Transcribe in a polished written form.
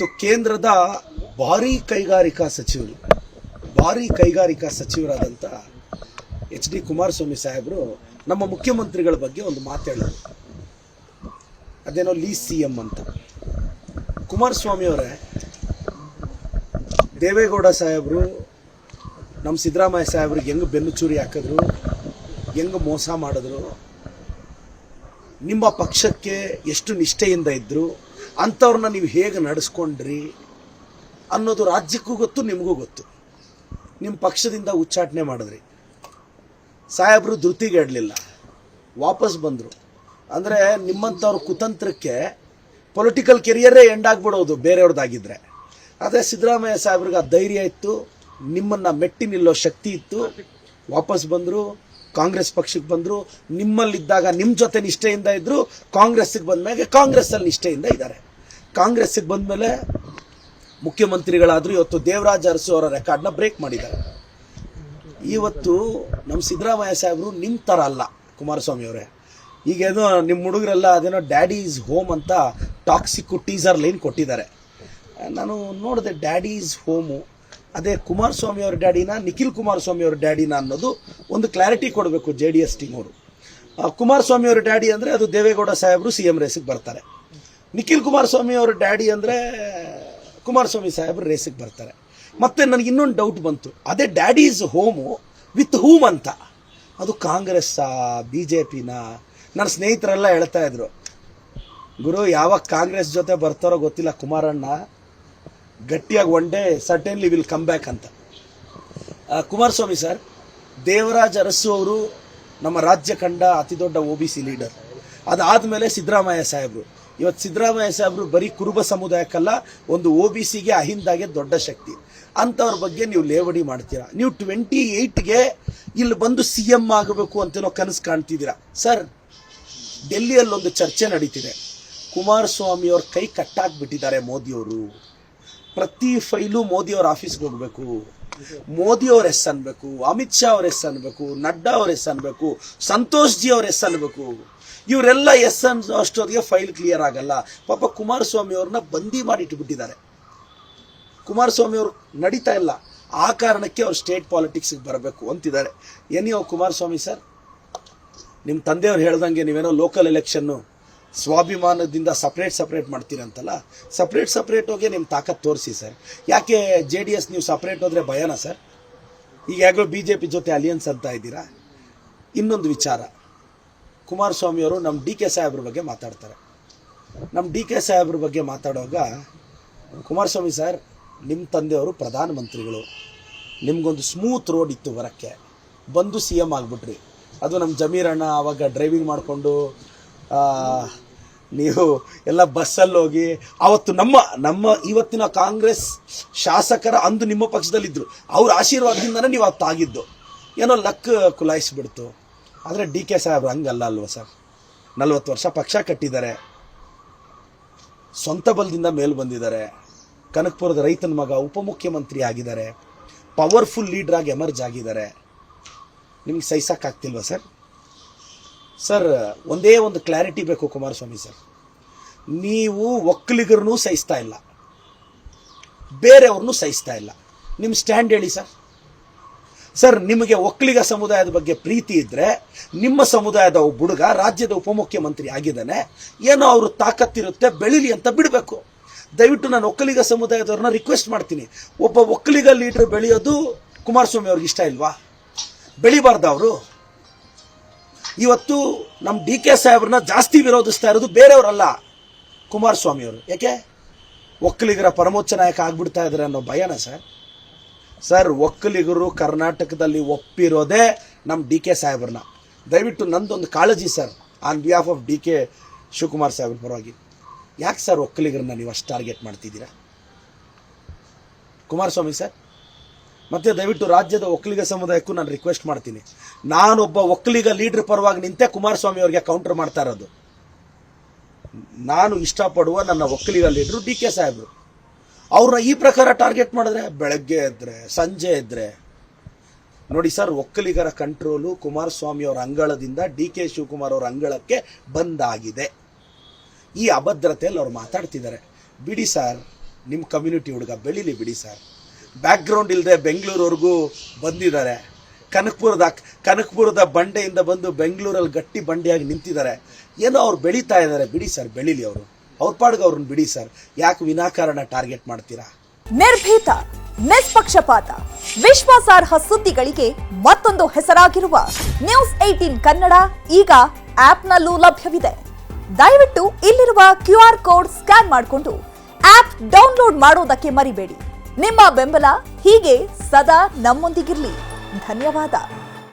ಇವತ್ತು ಕೇಂದ್ರದ ಭಾರೀ ಕೈಗಾರಿಕಾ ಸಚಿವರಾದಂಥ ಎಚ್ ಡಿ ಕುಮಾರಸ್ವಾಮಿ ಸಾಹೇಬರು ನಮ್ಮ ಮುಖ್ಯಮಂತ್ರಿಗಳ ಬಗ್ಗೆ ಒಂದು ಮಾತು ಹೇಳೋರು. ಅದೇನೋ ಲೀಸ್ CM ಅಂತ. ಕುಮಾರಸ್ವಾಮಿ ಅವರೇ, ದೇವೇಗೌಡ ಸಾಹೇಬರು ನಮ್ಮ ಸಿದ್ದರಾಮಯ್ಯ ಸಾಹೇಬ್ರಿಗೆ ಹೆಂಗೆ ಬೆನ್ನು ಚೂರಿ ಹಾಕಿದ್ರು, ಹೆಂಗೆ ಮೋಸ ಮಾಡಿದ್ರು, ನಿಮ್ಮ ಪಕ್ಷಕ್ಕೆ ಎಷ್ಟು ನಿಷ್ಠೆಯಿಂದ ಇದ್ದರು, ಅಂಥವ್ರನ್ನ ನೀವು ಹೇಗೆ ನಡೆಸ್ಕೊಂಡ್ರಿ ಅನ್ನೋದು ರಾಜ್ಯಕ್ಕೂ ಗೊತ್ತು, ನಿಮಗೂ ಗೊತ್ತು. ನಿಮ್ಮ ಪಕ್ಷದಿಂದ ಉಚ್ಚಾಟನೆ ಮಾಡಿದ್ರಿ. ಸಾಹೇಬರು ಧೃತಿಗೆಡಲಿಲ್ಲ, ವಾಪಸ್ ಬಂದರು. ಅಂದರೆ ನಿಮ್ಮಂಥವ್ರ ಕುತಂತ್ರಕ್ಕೆ ಪೊಲಿಟಿಕಲ್ ಕೆರಿಯರೇ ಎಂಡ್ ಆಗಿಬಿಡೋದು ಬೇರೆಯವ್ರದ್ದಾಗಿದ್ದರೆ. ಆದರೆ ಸಿದ್ದರಾಮಯ್ಯ ಸಾಹೇಬ್ರಿಗೆ ಆ ಧೈರ್ಯ ಇತ್ತು, ನಿಮ್ಮನ್ನು ಮೆಟ್ಟಿ ನಿಲ್ಲೋ ಶಕ್ತಿ ಇತ್ತು. ವಾಪಸ್ ಬಂದರು, ಕಾಂಗ್ರೆಸ್ ಪಕ್ಷಕ್ಕೆ ಬಂದರು. ನಿಮ್ಮಲ್ಲಿದ್ದಾಗ ನಿಮ್ಮ ಜೊತೆ ನಿಷ್ಠೆಯಿಂದ ಇದ್ದರು. ಕಾಂಗ್ರೆಸ್ಸಿಗೆ ಬಂದಮೇಲೆ ಕಾಂಗ್ರೆಸ್ಸಲ್ಲಿ ನಿಷ್ಠೆಯಿಂದ ಇದ್ದಾರೆ. ಕಾಂಗ್ರೆಸ್ಸಿಗೆ ಬಂದಮೇಲೆ ಮುಖ್ಯಮಂತ್ರಿಗಳಾದರೂ ಇವತ್ತು ದೇವರಾಜ ಅರಸು ಅವರ ರೆಕಾರ್ಡ್ನ ಬ್ರೇಕ್ ಮಾಡಿದ್ದಾರೆ. ಇವತ್ತು ನಮ್ಮ ಸಿದ್ದರಾಮಯ್ಯ ಸಾಹೇಬರು ನಿಮ್ಮ ಥರ ಅಲ್ಲ ಕುಮಾರಸ್ವಾಮಿ ಅವರೇ. ಈಗೇನೋ ನಿಮ್ಮ ಹುಡುಗರೆಲ್ಲ ಅದೇನೋ ಡ್ಯಾಡಿ ಈಸ್ ಹೋಮ್ ಅಂತ ಟಾಕ್ಸಿಕ್ ಟೀಸರ್ ಲೈನ್ ಕೊಟ್ಟಿದ್ದಾರೆ. ನಾನು ನೋಡಿದೆ, ಡ್ಯಾಡಿ ಈಸ್ ಹೋಮು ಅದೇ ಕುಮಾರಸ್ವಾಮಿ ಅವ್ರ ಡ್ಯಾಡಿನ, ನಿಖಿಲ್ ಕುಮಾರಸ್ವಾಮಿ ಅವ್ರ ಡ್ಯಾಡಿನ ಅನ್ನೋದು ಒಂದು ಕ್ಲಾರಿಟಿ ಕೊಡಬೇಕು JDS ಟೀಮ್ ಅವರು. ಕುಮಾರಸ್ವಾಮಿ ಅವ್ರ ಡ್ಯಾಡಿ ಅಂದರೆ ಅದು ದೇವೇಗೌಡ ಸಾಹೇಬರು CM ರೇಸಿಗೆ ಬರ್ತಾರೆ. ನಿಖಿಲ್ ಕುಮಾರಸ್ವಾಮಿ ಅವ್ರ ಡ್ಯಾಡಿ ಅಂದರೆ ಕುಮಾರಸ್ವಾಮಿ ಸಾಹೇಬರು ರೇಸಿಗೆ ಬರ್ತಾರೆ. ಮತ್ತು ನನಗೆ ಇನ್ನೊಂದು ಡೌಟ್ ಬಂತು, ಅದೇ daddy is home with whom ಅಂತ, ಅದು ಕಾಂಗ್ರೆಸ್ಸಾ BJPನ? ನನ್ನ ಸ್ನೇಹಿತರೆಲ್ಲ ಹೇಳ್ತಾ ಇದ್ರು, ಗುರು ಯಾವಾಗ ಕಾಂಗ್ರೆಸ್ ಜೊತೆ ಬರ್ತಾರೋ ಗೊತ್ತಿಲ್ಲ ಕುಮಾರಣ್ಣ, ಗಟ್ಟಿಯಾಗಿ one day certainly will come back ಅಂತ. ಕುಮಾರಸ್ವಾಮಿ ಸರ್, ದೇವರಾಜ ಅರಸು ಅವರು ನಮ್ಮ ರಾಜ್ಯ ಕಂಡ ಅತಿ ದೊಡ್ಡ OBC ಲೀಡರ್. ಅದಾದಮೇಲೆ ಸಿದ್ದರಾಮಯ್ಯ ಸಾಹೇಬರು. ಇವತ್ತು ಸಿದ್ದರಾಮಯ್ಯ ಸಾಹೇಬರು ಬರೀ ಕುರುಬ ಸಮುದಾಯಕ್ಕಲ್ಲ, ಒಂದು OBCಗೆ ಅಹಿಂದಾಗೆ ದೊಡ್ಡ ಶಕ್ತಿ. ಅಂಥವ್ರ ಬಗ್ಗೆ ನೀವು ಲೇವಡಿ ಮಾಡ್ತೀರಾ. ನೀವು 28ಗೆ ಇಲ್ಲಿ ಬಂದು CM ಆಗಬೇಕು ಅಂತೇನೋ ಕನಸು ಕಾಣ್ತಿದ್ದೀರಾ. ಸರ್, ಡೆಲ್ಲಿಯಲ್ಲೊಂದು ಚರ್ಚೆ ನಡೀತಿದೆ. ಕುಮಾರಸ್ವಾಮಿಯವ್ರ ಕೈ ಕಟ್ಟಾಕ್ಬಿಟ್ಟಿದ್ದಾರೆ ಮೋದಿಯವರು. ಪ್ರತಿ ಫೈಲು ಮೋದಿಯವ್ರ ಆಫೀಸ್ಗೆ ಹೋಗಬೇಕು, ಮೋದಿಯವ್ರ ಎಸ್ ಅನ್ಬೇಕು, ಅಮಿತ್ ಶಾ ಅವ್ರ ಎಸ್ ಅನ್ಬೇಕು, ನಡ್ಡಾ ಅವ್ರ ಎಸ್ ಅನ್ಬೇಕು, ಸಂತೋಷ್ ಜಿ ಅವ್ರ ಎಸ್ ಅನ್ಬೇಕು. ಇವರೆಲ್ಲ ಎಸ್ ಅಷ್ಟೊತ್ತಿಗೆ ಫೈಲ್ ಕ್ಲಿಯರ್ ಆಗಲ್ಲ. ಪಾಪ ಕುಮಾರಸ್ವಾಮಿ ಅವ್ರನ್ನ ಬಂದಿ ಮಾಡಿ ಇಟ್ಬಿಟ್ಟಿದ್ದಾರೆ. ಕುಮಾರಸ್ವಾಮಿ ಅವರು ನಡೀತಾ ಇಲ್ಲ, ಆ ಕಾರಣಕ್ಕೆ ಅವ್ರು ಸ್ಟೇಟ್ ಪಾಲಿಟಿಕ್ಸ್ಗೆ ಬರಬೇಕು ಅಂತಿದ್ದಾರೆ. ಏನಿಯೋ ಕುಮಾರಸ್ವಾಮಿ ಸರ್, ನಿಮ್ಮ ತಂದೆಯವ್ರು ಹೇಳ್ದಂಗೆ ನೀವೇನೋ ಲೋಕಲ್ ಎಲೆಕ್ಷನ್ನು ಸ್ವಾಭಿಮಾನದಿಂದ ಸಪ್ರೇಟ್ ಮಾಡ್ತೀರಂತಲ್ಲ, ಸಪ್ರೇಟ್ ಹೋಗಿ ನಿಮ್ಮ ತಾಕತ್ ತೋರಿಸಿ ಸರ್. ಯಾಕೆ JDS ನೀವು ಸಪ್ರೇಟ್ ಹೋದರೆ ಭಯನಾ ಸರ್? ಈಗಾಗಲೂ BJP ಜೊತೆ ಅಲಿಯನ್ಸ್ ಅಂತ ಇದ್ದೀರಾ. ಇನ್ನೊಂದು ವಿಚಾರ, ಕುಮಾರಸ್ವಾಮಿಯವರು ನಮ್ಮ DK ಸಾಹೇಬ್ರ ಬಗ್ಗೆ ಮಾತಾಡ್ತಾರೆ. ನಮ್ಮ DK ಸಾಹೇಬ್ರ ಬಗ್ಗೆ ಮಾತಾಡುವಾಗ, ಕುಮಾರಸ್ವಾಮಿ ಸರ್, ನಿಮ್ಮ ತಂದೆಯವರು ಪ್ರಧಾನಮಂತ್ರಿಗಳು, ನಿಮಗೊಂದು ಸ್ಮೂತ್ ರೋಡ್ ಇತ್ತು ಬರೋಕ್ಕೆ, ಬಂದು CM ಆಗಿಬಿಟ್ರಿ. ಅದು ನಮ್ಮ ಜಮೀರಣ್ಣ ಆವಾಗ ಡ್ರೈವಿಂಗ್ ಮಾಡಿಕೊಂಡು ನೀವು ಎಲ್ಲ ಬಸ್ಸಲ್ಲಿ ಹೋಗಿ, ಆವತ್ತು ನಮ್ಮ ಇವತ್ತಿನ ಕಾಂಗ್ರೆಸ್ ಶಾಸಕರ ಅಂದು ನಿಮ್ಮ ಪಕ್ಷದಲ್ಲಿದ್ದರು, ಅವ್ರ ಆಶೀರ್ವಾದದಿಂದನೇ ನೀವು ಅವತ್ತು ಆಗಿದ್ದು. ಏನೋ ಲಕ್ ಕುಲಾಯಿಸ್ಬಿಡ್ತು. ಆದರೆ DK ಸಾಹೇಬ್ರು ಹಂಗಲ್ಲ ಅಲ್ವ ಸರ್? 40 ವರ್ಷ ಪಕ್ಷ ಕಟ್ಟಿದ್ದಾರೆ, ಸ್ವಂತ ಬಲದಿಂದ ಮೇಲೆ ಬಂದಿದ್ದಾರೆ, ಕನಕಪುರದ ರೈತನ ಮಗ ಉಪಮುಖ್ಯಮಂತ್ರಿ ಆಗಿದ್ದಾರೆ, ಪವರ್ಫುಲ್ ಲೀಡರ್ ಆಗಿ ಎಮರ್ಜ್ ಆಗಿದ್ದಾರೆ. ನಿಮ್ಗೆ ಸಹಿಸೋಕ್ಕಾಗ್ತಿಲ್ವ ಸರ್? ಸರ್, ಒಂದೇ ಒಂದು ಕ್ಲಾರಿಟಿ ಬೇಕು ಕುಮಾರಸ್ವಾಮಿ ಸರ್. ನೀವು ಒಕ್ಕಲಿಗರನ್ನೂ ಸಹಿಸ್ತಾ ಇಲ್ಲ, ಬೇರೆಯವ್ರನ್ನೂ ಸಹಿಸ್ತಾ ಇಲ್ಲ. ನಿಮ್ಮ ಸ್ಟ್ಯಾಂಡ್ ಹೇಳಿ ಸರ್. ಸರ್, ನಿಮಗೆ ಒಕ್ಕಲಿಗ ಸಮುದಾಯದ ಬಗ್ಗೆ ಪ್ರೀತಿ ಇದ್ದರೆ, ನಿಮ್ಮ ಸಮುದಾಯದ ಒಬ್ಬ ಹುಡುಗ ರಾಜ್ಯದ ಉಪಮುಖ್ಯಮಂತ್ರಿ ಆಗಿದ್ದಾನೆ, ಏನೋ ಅವರು ತಾಕತ್ತಿರುತ್ತೆ, ಬೆಳೀಲಿ ಅಂತ ಬಿಡಬೇಕು. ದಯವಿಟ್ಟು ನಾನು ಒಕ್ಕಲಿಗ ಸಮುದಾಯದವ್ರನ್ನ ರಿಕ್ವೆಸ್ಟ್ ಮಾಡ್ತೀನಿ, ಒಬ್ಬ ಒಕ್ಕಲಿಗ ಲೀಡರ್ ಬೆಳೆಯೋದು ಕುಮಾರಸ್ವಾಮಿ ಅವ್ರಿಗೆ ಇಷ್ಟ ಇಲ್ವಾ? ಬೆಳಿಬಾರ್ದ ಅವರು? ಇವತ್ತು ನಮ್ಮ DK ಸಾಹೇಬ್ರನ್ನ ಜಾಸ್ತಿ ವಿರೋಧಿಸ್ತಾ ಇರೋದು ಬೇರೆಯವರಲ್ಲ, ಕುಮಾರಸ್ವಾಮಿಯವರು. ಯಾಕೆ? ಒಕ್ಕಲಿಗರ ಪರಮೋಚ್ಚ ನಾಯಕ ಆಗ್ಬಿಡ್ತಾ ಇದ್ದಾರೆ ಅನ್ನೋ ಭಯನಾ ಸರ್? ಸರ್, ಒಕ್ಕಲಿಗರು ಕರ್ನಾಟಕದಲ್ಲಿ ಒಪ್ಪಿರೋದೇ ನಮ್ಮ DK ಸಾಹೇಬ್ರನ್ನ. ದಯವಿಟ್ಟು ನಂದೊಂದು ಕಾಳಜಿ sir, on behalf of DK Shivakumar ಸಾಹೇಬ್ರ ಪರವಾಗಿ. ಯಾಕೆ ಸರ್ ಒಕ್ಕಲಿಗರನ್ನ ನೀವು ಅಷ್ಟು ಟಾರ್ಗೆಟ್ ಮಾಡ್ತಿದ್ದೀರಾ ಕುಮಾರಸ್ವಾಮಿ ಸರ್? ಮತ್ತು ದಯವಿಟ್ಟು ರಾಜ್ಯದ ಒಕ್ಕಲಿಗ ಸಮುದಾಯಕ್ಕೂ ನಾನು ರಿಕ್ವೆಸ್ಟ್ ಮಾಡ್ತೀನಿ, ನಾನೊಬ್ಬ ಒಕ್ಕಲಿಗ ಲೀಡರ್ ಪರವಾಗಿ ನಿಂತೆ ಕುಮಾರಸ್ವಾಮಿ ಅವರಿಗೆ ಕೌಂಟರ್ ಮಾಡ್ತಾ ಇರೋದು. ನಾನು ಇಷ್ಟಪಡುವ ನನ್ನ ಒಕ್ಕಲಿಗ ಲೀಡರು DK ಸಾಹೇಬರು. ಅವ್ರನ್ನ ಈ ಪ್ರಕಾರ ಟಾರ್ಗೆಟ್ ಮಾಡಿದ್ರೆ, ಬೆಳಗ್ಗೆ ಇದ್ದರೆ ಸಂಜೆ ಇದ್ದರೆ ನೋಡಿ ಸರ್, ಒಕ್ಕಲಿಗರ ಕಂಟ್ರೋಲು ಕುಮಾರಸ್ವಾಮಿ ಅವರ ಅಂಗಳದಿಂದ DK ಶಿವಕುಮಾರ್ ಅವರ ಅಂಗಳಕ್ಕೆ ಬಂದಾಗಿದೆ. ಈ ಅಭದ್ರತೆಯಲ್ಲಿ ಅವ್ರು ಮಾತಾಡ್ತಿದ್ದಾರೆ. ಬಿಡಿ ಸರ್, ನಿಮ್ಮ ಕಮ್ಯುನಿಟಿ ಹುಡುಗ ಬೆಳೀಲಿ ಬಿಡಿ ಸರ್. ಬ್ಯಾಕ್ಗ್ರೌಂಡ್ ಇಲ್ಲದೆ ಬೆಂಗಳೂರವರೆಗೂ ಬಂದಿದ್ದಾರೆ. ಕನಕಪುರದ ಬಂಡೆಯಿಂದ ಬಂದು ಬೆಂಗಳೂರಲ್ಲಿ ಗಟ್ಟಿ ಬಂಡೆಯಾಗಿ ನಿಂತಿದ್ದಾರೆ. ಏನೋ ಅವ್ರು ಬೆಳೀತಾ ಇದ್ದಾರೆ, ಬಿಡಿ ಸರ್, ಬೆಳೀಲಿ ಅವರು. ಅವ್ರ ಪಾಡ್ಗೆ ಅವ್ರನ್ನ ಬಿಡಿ ಸರ್. ಯಾಕೆ ವಿನಾಕಾರಣ ಟಾರ್ಗೆಟ್ ಮಾಡ್ತೀರಾ? ನಿರ್ಭೀತ, ನಿಷ್ಪಕ್ಷಪಾತ, ವಿಶ್ವಾಸಾರ್ಹ ಸುದ್ದಿಗಳಿಗೆ ಮತ್ತೊಂದು ಹೆಸರಾಗಿರುವ ನ್ಯೂಸ್ 18 ಕನ್ನಡ ಈಗ ಆಪ್ನಲ್ಲೂ ಲಭ್ಯವಿದೆ. ದಯವಿಟ್ಟು ಇಲ್ಲಿರುವ QR ಕೋಡ್ ಸ್ಕ್ಯಾನ್ ಮಾಡಿಕೊಂಡು ಆಪ್ ಡೌನ್ಲೋಡ್ ಮಾಡೋದಕ್ಕೆ ಮರಿಬೇಡಿ. ನಿಮ್ಮ ಬೆಂಬಲ ಹೀಗೆ ಸದಾ ನಮ್ಮೊಂದಿಗಿರಲಿ. ಧನ್ಯವಾದ.